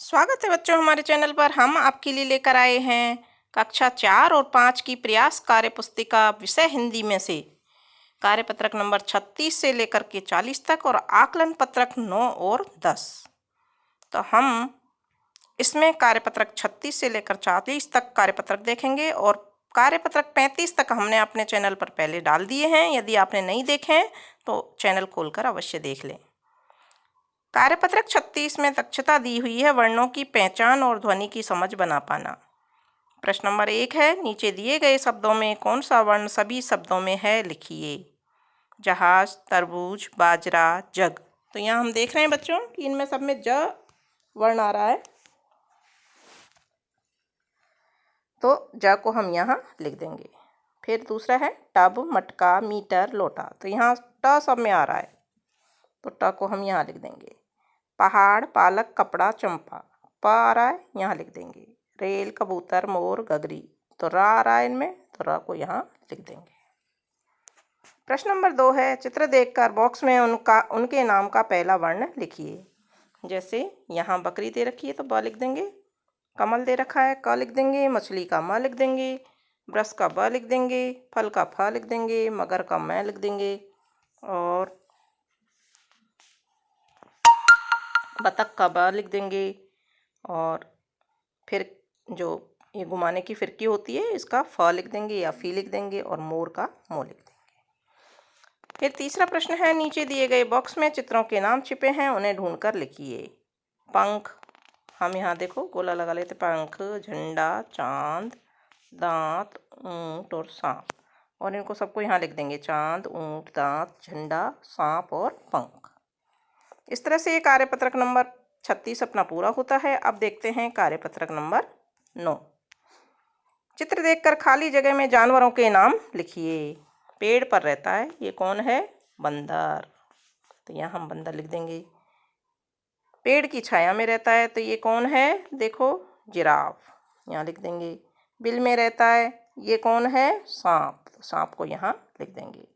स्वागत है बच्चों हमारे चैनल पर। हम आपके लिए लेकर आए हैं कक्षा 4 और 5 की प्रयास कार्य पुस्तिका विषय हिंदी में से कार्यपत्रक नंबर 36 से लेकर के 40 तक और आकलन पत्रक 9 और 10। तो हम इसमें कार्यपत्रक 36 से लेकर 40 तक कार्यपत्रक देखेंगे और कार्यपत्रक 35 तक हमने अपने चैनल पर पहले डाल दिए हैं। यदि आपने नहीं देखे हैं तो चैनल खोलकर अवश्य देख लें। कार्यपत्रक 36 में दक्षता दी हुई है वर्णों की पहचान और ध्वनि की समझ बना पाना। प्रश्न नंबर 1 है, नीचे दिए गए शब्दों में कौन सा वर्ण सभी शब्दों में है, लिखिए। जहाज, तरबूज, बाजरा, जग। तो यहाँ हम देख रहे हैं बच्चों कि इनमें सब में ज वर्ण आ रहा है, तो ज को हम यहाँ लिख देंगे। फिर दूसरा है टब, मटका, मीटर, लोटा। तो यहाँ ट सब में आ रहा है, तो ट को हम यहाँ लिख देंगे। पहाड़, पालक, कपड़ा, चंपा। प आ रहा है, यहाँ लिख देंगे। रेल, कबूतर, मोर, गगरी। तो रा आ रहा है इनमें, तो रा को यहाँ लिख देंगे। प्रश्न नंबर 2 है, चित्र देखकर बॉक्स में उनके नाम का पहला वर्ण लिखिए। जैसे यहाँ बकरी दे रखी है तो ब लिख देंगे, कमल दे रखा है क लिख देंगे, मछली का म लिख देंगे, ब्रश का ब लिख देंगे, फल का फ लिख देंगे, मगर का मैं लिख देंगे और बतख का ब लिख देंगे। और फिर जो ये घुमाने की फिरकी होती है इसका फ लिख देंगे या फी लिख देंगे और मोर का मो लिख देंगे। फिर तीसरा प्रश्न है, नीचे दिए गए बॉक्स में चित्रों के नाम छिपे हैं, उन्हें ढूंढकर लिखिए। पंख, हम यहाँ देखो गोला लगा लेते, पंख, झंडा, चांद, दांत, ऊंट और सांप। और इनको सबको यहाँ लिख देंगे, चांद, ऊंट, दांत, झंडा, सांप और पंख। इस तरह से ये कार्यपत्रक नंबर 36 अपना पूरा होता है। अब देखते हैं कार्यपत्रक नंबर 9। चित्र देखकर खाली जगह में जानवरों के नाम लिखिए। पेड़ पर रहता है, ये कौन है, बंदर। तो यहाँ हम बंदर लिख देंगे। पेड़ की छाया में रहता है, तो ये कौन है, देखो जिराफ, यहाँ लिख देंगे। बिल में रहता है, ये कौन है, सांप। तो सांप को यहाँ लिख देंगे।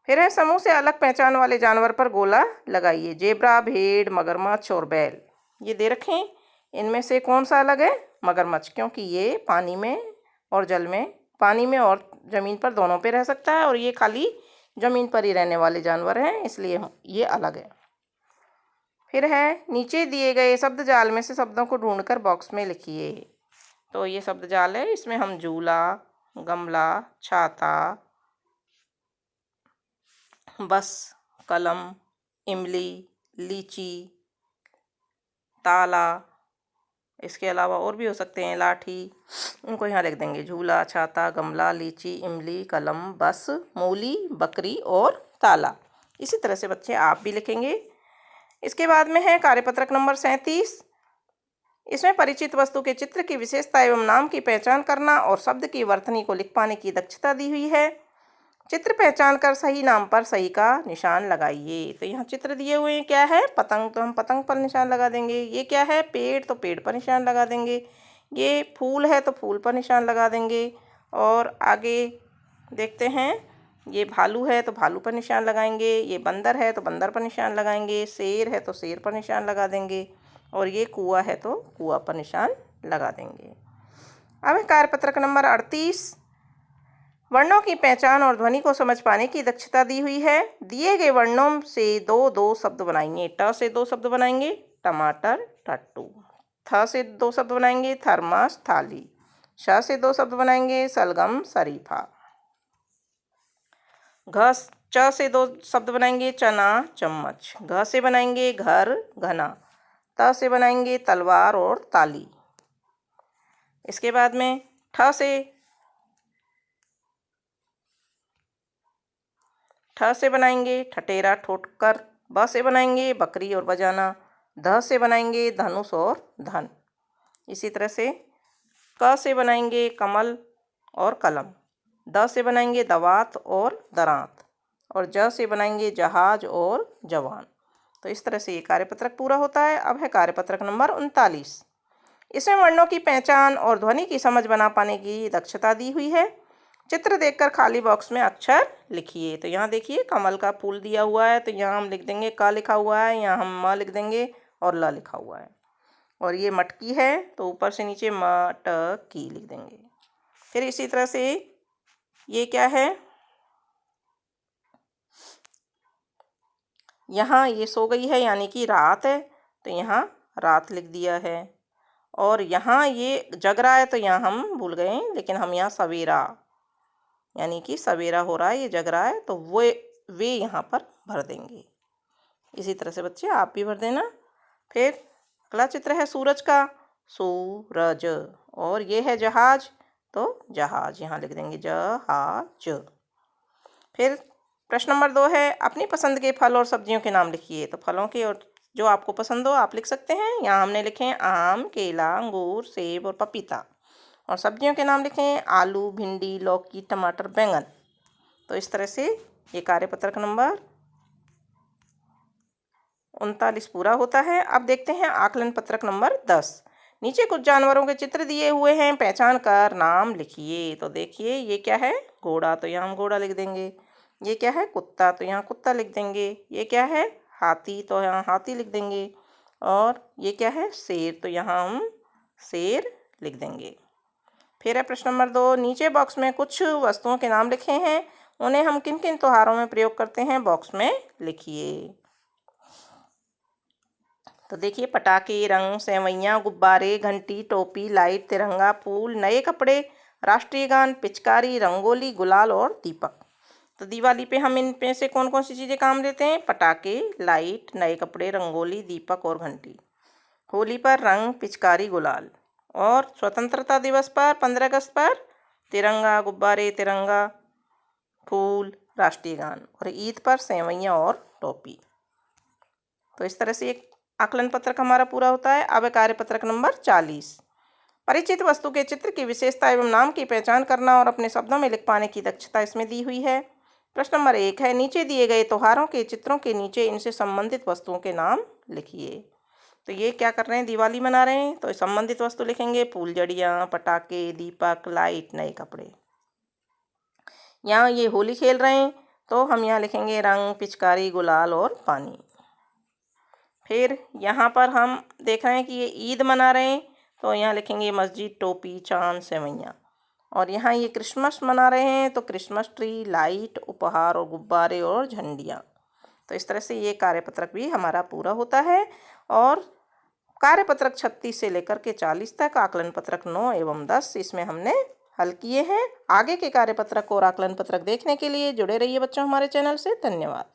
फिर है, समूह से अलग पहचान वाले जानवर पर गोला लगाइए। जेब्रा, भेड़, मगरमच्छ और बैल। ये दे रखें, इनमें से कौन सा अलग है, मगरमच्छ, क्योंकि ये पानी में और जल में, पानी में और ज़मीन पर दोनों पे रह सकता है और ये खाली ज़मीन पर ही रहने वाले जानवर हैं, इसलिए ये अलग है। फिर है, नीचे दिए गए शब्द जाल में से शब्दों को ढूंढकर बॉक्स में लिखिए। तो ये शब्द जाल है, इसमें हम झूला, गमला, छाता, बस, कलम, इमली, लीची, ताला, इसके अलावा और भी हो सकते हैं, लाठी, उनको यहाँ लिख देंगे। झूला, छाता, गमला, लीची, इमली, कलम, बस, मूली, बकरी और ताला। इसी तरह से बच्चे आप भी लिखेंगे। इसके बाद में है कार्यपत्रक नंबर 37। इसमें परिचित वस्तु के चित्र की विशेषता एवं नाम की पहचान करना और शब्द की वर्तनी को लिख पाने की दक्षता दी हुई है। चित्र पहचान कर सही नाम पर सही का निशान लगाइए। तो यहाँ चित्र दिए हुए हैं, क्या है, पतंग, तो हम पतंग पर निशान लगा देंगे। ये क्या है, पेड़, तो पेड़ पर निशान लगा देंगे। ये फूल है तो फूल पर निशान लगा देंगे। और आगे देखते हैं, ये भालू है तो भालू पर निशान लगाएंगे। ये बंदर है तो बंदर पर निशान लगाएंगे। शेर है तो शेर पर निशान लगा देंगे। और ये कुआं है तो कुआं पर निशान लगा देंगे। अब कार्यपत्रक नंबर 38। वर्णों की पहचान और ध्वनि को समझ पाने की दक्षता दी हुई है। दिए गए वर्णों से दो शब्द बनाएंगे। ट से 2 शब्द बनाएंगे, टमाटर, टट्टू। थ से 2 शब्द बनाएंगे, थर्मस, थाली। श से 2 शब्द बनाएंगे, सलगम, शरीफा। च से 2 शब्द बनाएंगे, चना, चम्मच। घ से बनाएंगे, घर, घना। त से बनाएंगे, तलवार और ताली। इसके बाद में ठ से बनाएंगे, ठटेरा, ठोकर। ब से बनाएंगे, बकरी और बजाना। ध से बनाएंगे, धनुष और धन। इसी तरह से क से बनाएंगे, कमल और कलम। द से बनाएंगे, दवात और दरांत। और ज से बनाएंगे, जहाज और जवान। तो इस तरह से ये कार्यपत्रक पूरा होता है। अब है कार्यपत्रक नंबर 39। इसमें वर्णों की पहचान और ध्वनि की समझ बना पाने की दक्षता दी हुई है। चित्र देखकर खाली बॉक्स में अक्षर लिखिए। तो यहाँ देखिए, कमल का फूल दिया हुआ है तो यहाँ हम लिख देंगे क लिखा हुआ है, यहाँ हम म लिख देंगे और ल लिखा हुआ है। और ये मटकी है तो ऊपर से नीचे मटकी लिख देंगे। फिर इसी तरह से ये क्या है, यहाँ ये सो गई है यानी कि रात है, तो यहाँ रात लिख दिया है। और यहाँ ये जग रहा है तो यहाँ हम भूल गए, लेकिन हम यहाँ सवेरा यानी कि सवेरा हो रहा है, ये जग रहा है, तो वे यहाँ पर भर देंगे। इसी तरह से बच्चे आप भी भर देना। फिर अगला चित्र है सूरज का, सूरज। और ये है जहाज, तो जहाज यहाँ लिख देंगे जहाज। फिर प्रश्न नंबर 2 है अपनी पसंद के फल और सब्जियों के नाम लिखिए। तो फलों के और जो आपको पसंद हो आप लिख सकते हैं। यहाँ हमने लिखे हैं आम, केला, अंगूर, सेब और पपीता। और सब्जियों के नाम लिखे हैं आलू, भिंडी, लौकी, टमाटर, बैंगन। तो इस तरह से ये कार्यपत्रक नंबर 39 पूरा होता है। अब देखते हैं आकलन पत्रक नंबर 10। नीचे कुछ जानवरों के चित्र दिए हुए हैं, पहचान कर नाम लिखिए। तो देखिए ये क्या है, घोड़ा, तो यहाँ हम घोड़ा लिख देंगे। ये क्या है, कुत्ता, तो यहाँ कुत्ता लिख देंगे। ये क्या है, हाथी, तो यहाँ हाथी लिख देंगे। और ये क्या है, शेर, तो यहाँ हम शेर लिख देंगे। फिर है प्रश्न नंबर 2। नीचे बॉक्स में कुछ वस्तुओं के नाम लिखे हैं, उन्हें हम किन किन त्योहारों में प्रयोग करते हैं, बॉक्स में लिखिए। तो देखिए पटाखे, रंग, सेवैयाँ, गुब्बारे, घंटी, टोपी, लाइट, तिरंगा, फूल, नए कपड़े, राष्ट्रीय गान, पिचकारी, रंगोली, गुलाल और दीपक। तो दिवाली पे हम इन पे से कौन कौन सी चीज़ें काम लेते हैं, पटाखे, लाइट, नए कपड़े, रंगोली, दीपक और घंटी। होली पर रंग, पिचकारी, गुलाल। और स्वतंत्रता दिवस पर 15 अगस्त पर तिरंगा, गुब्बारे, तिरंगा, फूल, राष्ट्रीय गान। और ईद पर सेवैयाँ और टोपी। तो इस तरह से एक आकलन पत्रक हमारा पूरा होता है। अब कार्यपत्रक नंबर 40। परिचित वस्तु के चित्र की विशेषता एवं नाम की पहचान करना और अपने शब्दों में लिख पाने की दक्षता इसमें दी हुई है। प्रश्न नंबर 1 है नीचे दिए गए त्योहारों के चित्रों के नीचे इनसे संबंधित वस्तुओं के नाम लिखिए। तो ये क्या कर रहे हैं, दिवाली मना रहे हैं, तो संबंधित वस्तु लिखेंगे फूलझड़ियाँ, पटाखे, दीपक, लाइट, नए कपड़े। यहाँ ये होली खेल रहे हैं तो हम यहाँ लिखेंगे रंग, पिचकारी, गुलाल और पानी। फिर यहाँ पर हम देख रहे हैं कि ये ईद मना रहे हैं, तो यहाँ लिखेंगे मस्जिद, टोपी, चांद, सेवैयाँ। और यहाँ ये क्रिसमस मना रहे हैं तो क्रिसमस ट्री, लाइट, उपहार और गुब्बारे और झंडियाँ। तो इस तरह से ये कार्यपत्रक भी हमारा पूरा होता है। और कार्यपत्रक 36 से लेकर के 40 तक, आकलन पत्रक 9 एवं 10 इसमें हमने हल किए हैं। आगे के कार्यपत्रक और आकलन पत्रक देखने के लिए जुड़े रहिए बच्चों हमारे चैनल से। धन्यवाद।